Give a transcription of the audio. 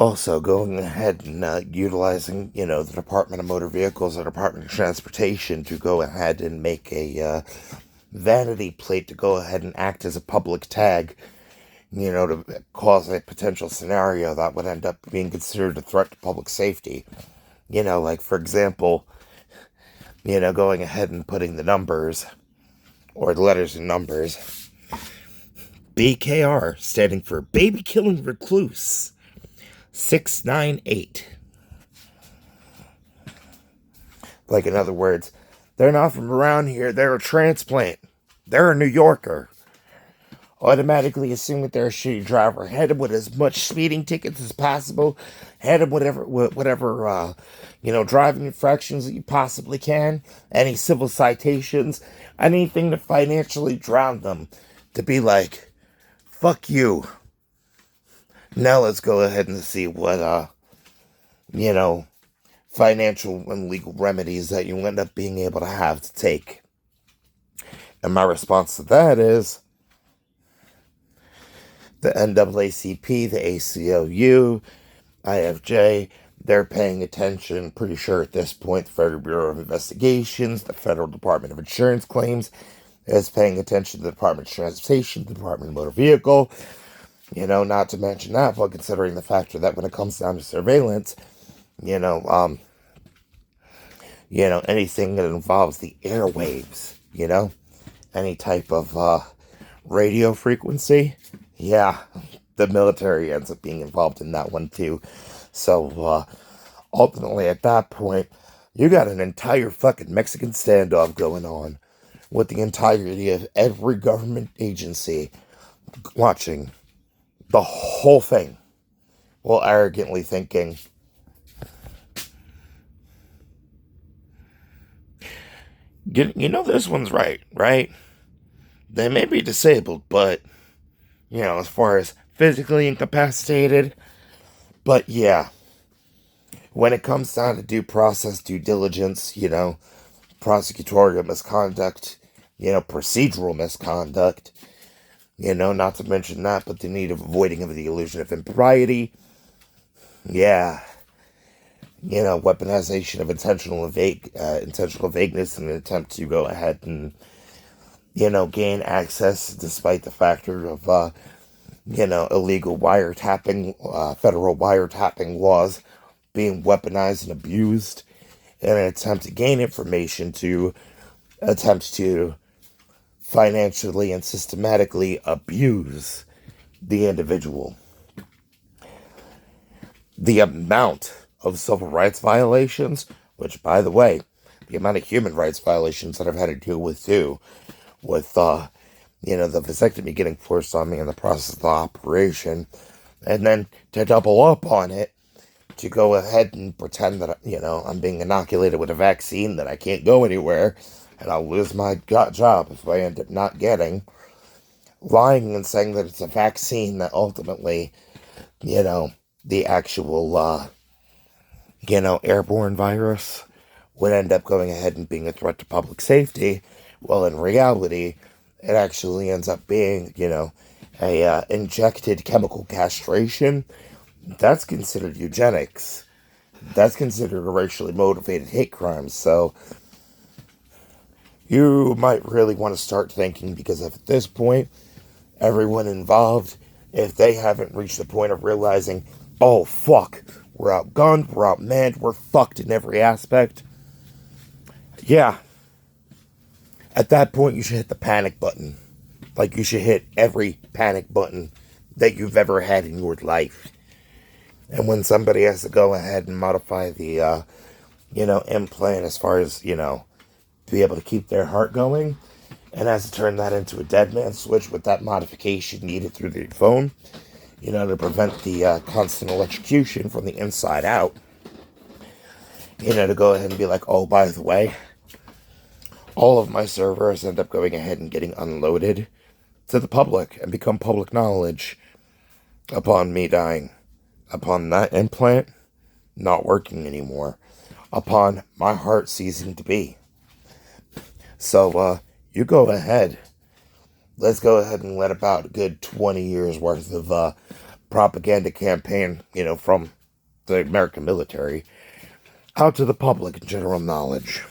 Also, going ahead and utilizing, the Department of Motor Vehicles and Department of Transportation to go ahead and make a vanity plate to go ahead and act as a public tag, to cause a potential scenario that would end up being considered a threat to public safety. Like, for example, going ahead and putting the numbers, or the letters and numbers, BKR, standing for Baby Killing Recluse 698. Like, in other words, they're not from around here, they're a transplant. They're a New Yorker. Automatically assume that they're a shitty driver. Head them with as much speeding tickets as possible. Head them whatever driving infractions that you possibly can. Any civil citations. Anything to financially drown them. To be like, fuck you. Now let's go ahead and see what, financial and legal remedies that you end up being able to have to take. And my response to that is, the NAACP, the ACLU, IFJ, they're paying attention, pretty sure at this point, the Federal Bureau of Investigations, the Federal Department of Insurance Claims, is paying attention to the Department of Transportation, the Department of Motor Vehicle, not to mention that, but considering the factor that when it comes down to surveillance, anything that involves the airwaves, any type of radio frequency, yeah, the military ends up being involved in that one too. So, ultimately at that point, you got an entire fucking Mexican standoff going on with the entirety of every government agency watching the whole thing while arrogantly thinking, this one's right? They may be disabled, but, as far as physically incapacitated, but yeah, when it comes down to due process, due diligence, prosecutorial misconduct, procedural misconduct, not to mention that, but the need of avoiding of the illusion of impropriety, yeah, weaponization of intentional vagueness in an attempt to go ahead and, gain access despite the factor of, illegal wiretapping, federal wiretapping laws being weaponized and abused in an attempt to gain information to attempt to financially and systematically abuse the individual. The amount of civil rights violations, which, by the way, the amount of human rights violations that I've had to deal with too, with, the vasectomy getting forced on me in the process of the operation, and then to double up on it, to go ahead and pretend that, I'm being inoculated with a vaccine that I can't go anywhere, and I'll lose my job if I end up not getting, lying and saying that it's a vaccine that ultimately, the actual, airborne virus would end up going ahead and being a threat to public safety. Well, in reality, it actually ends up being, a injected chemical castration. That's considered eugenics. That's considered a racially motivated hate crime. So you might really want to start thinking, because at this point, everyone involved, if they haven't reached the point of realizing, oh fuck, we're outgunned, we're outmanned, we're fucked in every aspect, yeah, at that point you should hit the panic button. Like you should hit every panic button that you've ever had in your life. And when somebody has to go ahead and modify the, implant as far as, to be able to keep their heart going, and has to turn that into a dead man switch with that modification needed through the phone, to prevent the constant electrocution from the inside out, to go ahead and be like, oh, by the way, all of my servers end up going ahead and getting unloaded to the public and become public knowledge upon me dying, upon that implant not working anymore, upon my heart ceasing to be. So, you go ahead. Let's go ahead and let about a good 20 years worth of propaganda campaign, from the American military out to the public in general knowledge.